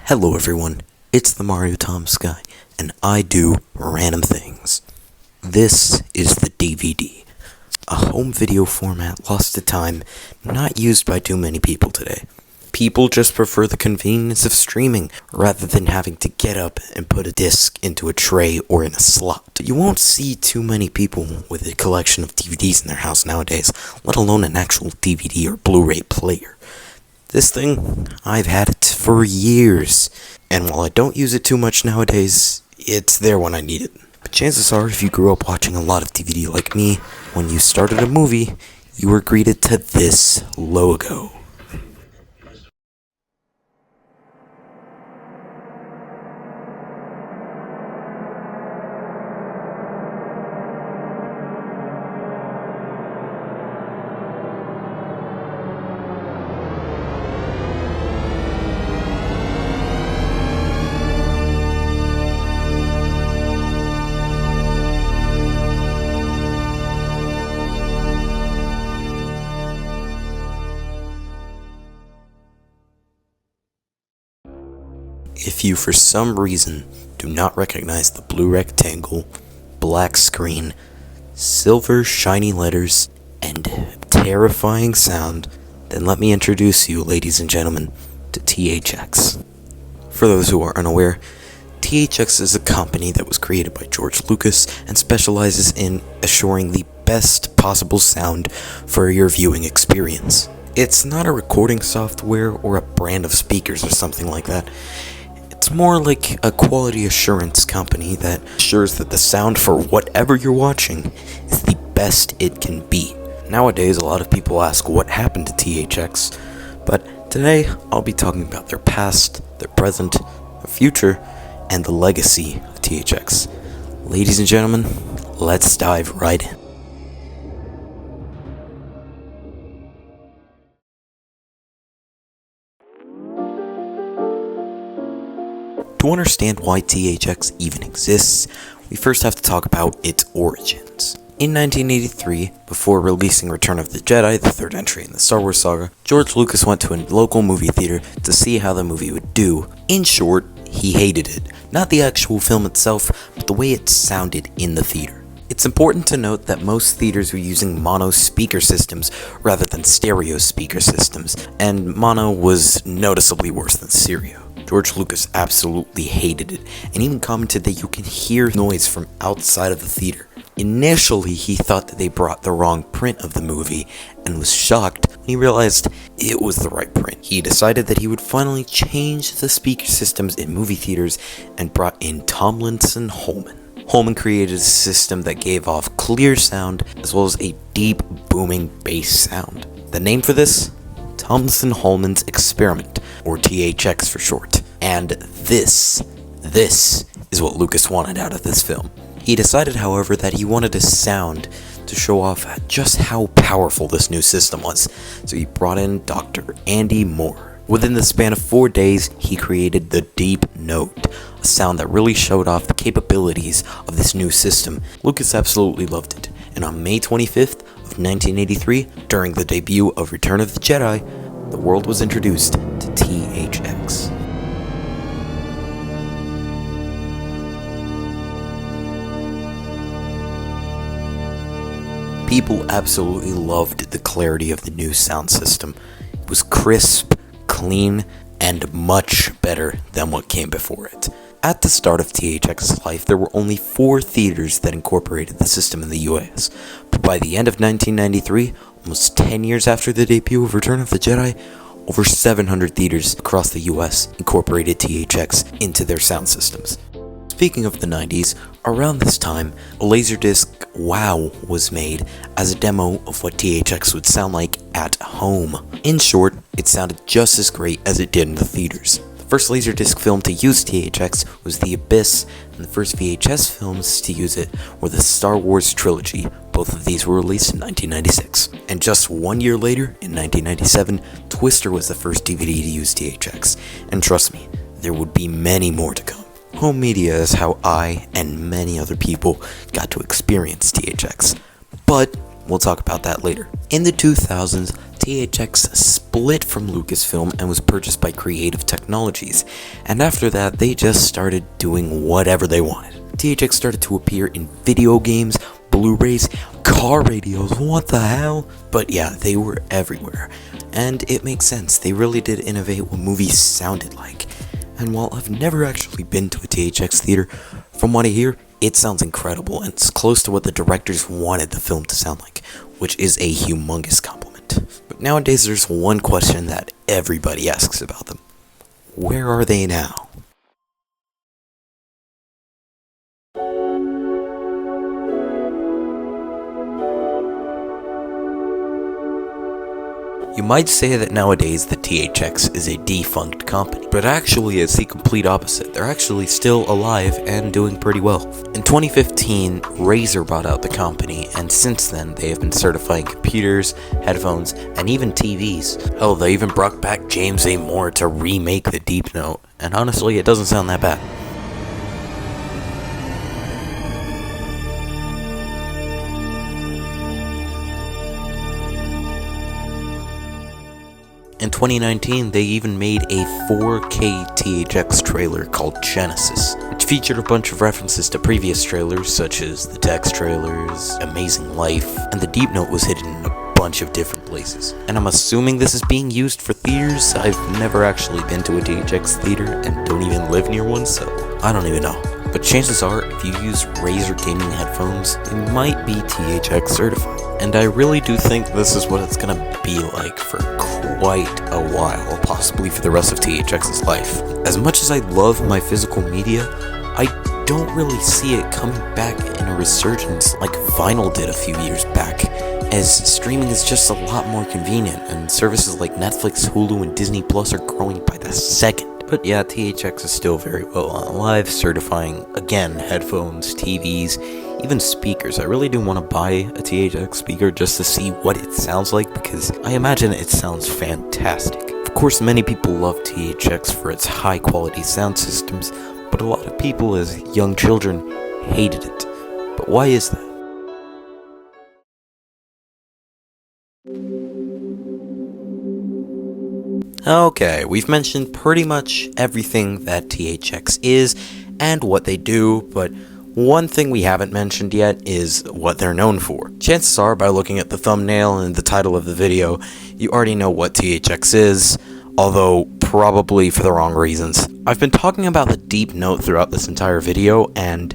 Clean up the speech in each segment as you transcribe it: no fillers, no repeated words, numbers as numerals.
Hello everyone, it's the TheMarioThomasGuy, and I do random things. This is the DVD, a home video format lost to time, not used by too many people today. People just prefer the convenience of streaming, rather than having to get up and put a disc into a tray or in a slot. You won't see too many people with a collection of DVDs in their house nowadays, let alone an actual DVD or Blu-ray player. This thing, I've had it for years, and while I don't use it too much nowadays, it's there when I need it. But chances are, if you grew up watching a lot of DVD like me, when you started a movie, you were greeted to this logo. If you for some reason do not recognize the blue rectangle, black screen, silver shiny letters, and terrifying sound, then let me introduce you, ladies and gentlemen, to THX. For those who are unaware, THX is a company that was created by George Lucas and specializes in assuring the best possible sound for your viewing experience. It's not a recording software or a brand of speakers or something like that. It's more like a quality assurance company that assures that the sound for whatever you're watching is the best it can be. Nowadays, a lot of people ask what happened to THX, but today I'll be talking about their past, their present, their future, and the legacy of THX. Ladies and gentlemen, let's dive right in. To understand why THX even exists, we first have to talk about its origins. In 1983, before releasing Return of the Jedi, the third entry in the Star Wars saga, George Lucas went to a local movie theater to see how the movie would do. In short, he hated it. Not the actual film itself, but the way it sounded in the theater. It's important to note that most theaters were using mono speaker systems rather than stereo speaker systems, and mono was noticeably worse than stereo. George Lucas absolutely hated it, and even commented that you can hear noise from outside of the theater. Initially, he thought that they brought the wrong print of the movie, and was shocked when he realized it was the right print. He decided that he would finally change the speaker systems in movie theaters, and brought in Tomlinson Holman. Holman created a system that gave off clear sound, as well as a deep, booming bass sound. The name for this? Tomlinson Holman's Experiment, or THX for short. And this is what Lucas wanted out of this film. He decided, however, that he wanted a sound to show off just how powerful this new system was, so he brought in Dr. Andy Moore. Within the span of 4 days, he created the Deep Note, a sound that really showed off the capabilities of this new system. Lucas absolutely loved it, and on May 25th of 1983, during the debut of Return of the Jedi, the world was introduced to THX. People absolutely loved the clarity of the new sound system. It was crisp, clean, and much better than what came before it. At the start of THX's life, there were only 4 theaters that incorporated the system in the US, but by the end of 1993, almost 10 years after the debut of Return of the Jedi, over 700 theaters across the US incorporated THX into their sound systems. Speaking of the 90s, around this time, a Laserdisc WOW was made as a demo of what THX would sound like at home. In short, it sounded just as great as it did in the theaters. The first Laserdisc film to use THX was The Abyss, and the first VHS films to use it were the Star Wars trilogy. Both of these were released in 1996. And just 1 year later, in 1997, Twister was the first DVD to use THX. And trust me, there would be many more to come. Home media is how I and many other people got to experience THX. But we'll talk about that later. In the 2000s, THX split from Lucasfilm and was purchased by Creative Technologies, and after that, they just started doing whatever they wanted. THX started to appear in video games, Blu-rays, car radios, what the hell? But yeah, they were everywhere, and it makes sense. They really did innovate what movies sounded like. And while I've never actually been to a THX theater, from what I hear, it sounds incredible, and it's close to what the directors wanted the film to sound like, which is a humongous compliment. But nowadays, there's one question that everybody asks about them. Where are they now? You might say that nowadays the THX is a defunct company, but actually it's the complete opposite. They're actually still alive and doing pretty well. In 2015, Razer bought out the company, and since then they have been certifying computers, headphones, and even TVs. Hell, they even brought back James A. Moore to remake the Deep Note, and honestly, it doesn't sound that bad. In 2019, they even made a 4K THX trailer called Genesis, which featured a bunch of references to previous trailers such as the Text trailers, Amazing Life, and the Deep Note was hidden in a bunch of different places. And I'm assuming this is being used for theaters. I've never actually been to a THX theater and don't even live near one, so I don't even know. But chances are, if you use Razer gaming headphones, they might be THX certified. And I really do think this is what it's gonna be like for quite a while, possibly for the rest of THX's life. As much as I love my physical media, I don't really see it coming back in a resurgence like vinyl did a few years back, as streaming is just a lot more convenient, and services like Netflix, Hulu, and Disney Plus are growing by the second. But yeah, THX is still very well alive, certifying, again, headphones, TVs, even speakers. I really do want to buy a THX speaker just to see what it sounds like, because I imagine it sounds fantastic. Of course, many people love THX for its high-quality sound systems, but a lot of people as young children hated it. But why is that? Okay, we've mentioned pretty much everything that THX is and what they do, but one thing we haven't mentioned yet is what they're known for. Chances are, by looking at the thumbnail and the title of the video, you already know what THX is, although probably for the wrong reasons. I've been talking about the Deep Note throughout this entire video, and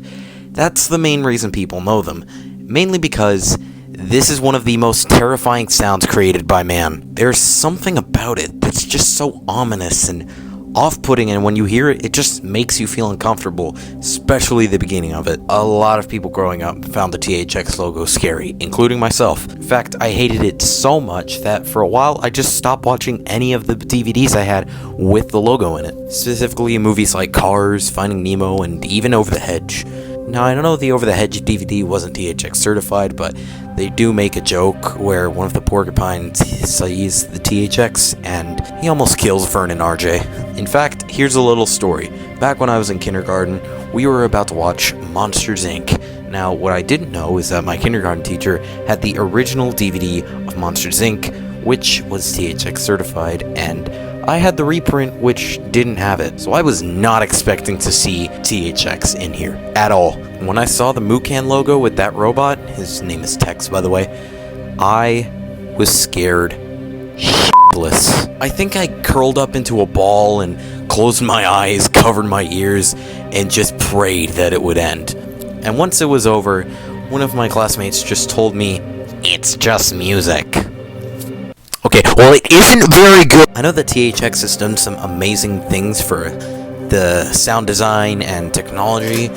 that's the main reason people know them, mainly because this is one of the most terrifying sounds created by man. There's something about it that's just so ominous and off-putting, and when you hear it, it just makes you feel uncomfortable, especially the beginning of it. A lot of people growing up found the THX logo scary, including myself. In fact, I hated it so much that for a while, I just stopped watching any of the DVDs I had with the logo in it. Specifically movies like Cars, Finding Nemo, and even Over the Hedge. Now, I know the Over the Hedge DVD wasn't THX certified, but they do make a joke where one of the porcupines sees the THX and he almost kills Vernon RJ. In fact, here's a little story. Back when I was in kindergarten, we were about to watch Monsters, Inc. Now, what I didn't know is that my kindergarten teacher had the original DVD of Monsters, Inc., which was THX certified, and I had the reprint, which didn't have it, so I was not expecting to see THX in here at all. When I saw the Mucan logo with that robot, his name is Tex, by the way, I was scared shitless. I think I curled up into a ball and closed my eyes, covered my ears, and just prayed that it would end. And once it was over, one of my classmates just told me, "It's just music." Okay, well, it isn't very good. I know that THX has done some amazing things for the sound design and technology,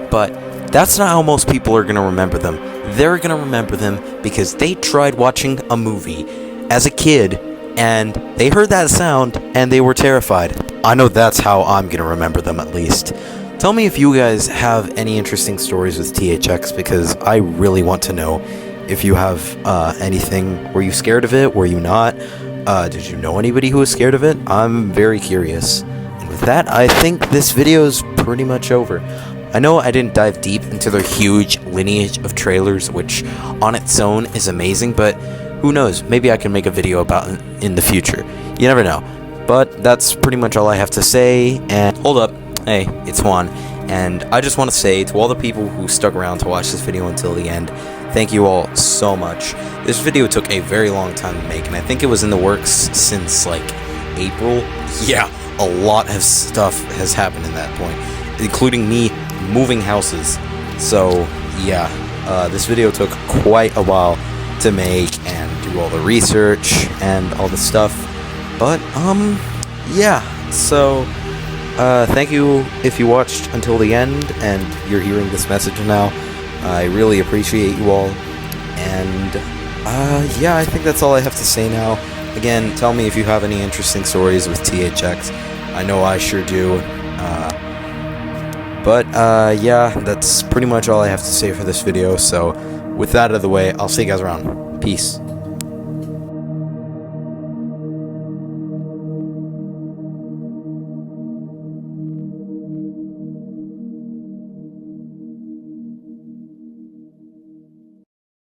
but that's not how most people are going to remember them. They're going to remember them because they tried watching a movie as a kid, and they heard that sound, and they were terrified. I know that's how I'm going to remember them, at least. Tell me if you guys have any interesting stories with THX, because I really want to know. If you have anything, were you scared of it? Were you not? Did you know anybody who was scared of it? I'm very curious. And with that, I think this video is pretty much over. I know I didn't dive deep into their huge lineage of trailers, which on its own is amazing, but who knows, maybe I can make a video about it in the future. You never know. But that's pretty much all I have to say, and hold up, hey, it's Juan, and I just want to say to all the people who stuck around to watch this video until the end, thank you all so much. This video took a very long time to make, and I think it was in the works since, like, April. Yeah, a lot of stuff has happened in that point, including me moving houses. So, yeah, this video took quite a while to make and do all the research and all the stuff. But, yeah, so, thank you if you watched until the end and you're hearing this message now. I really appreciate you all, and, yeah, I think that's all I have to say now. Again, tell me if you have any interesting stories with THX. I know I sure do. Yeah, that's pretty much all I have to say for this video, so with that out of the way, I'll see you guys around. Peace.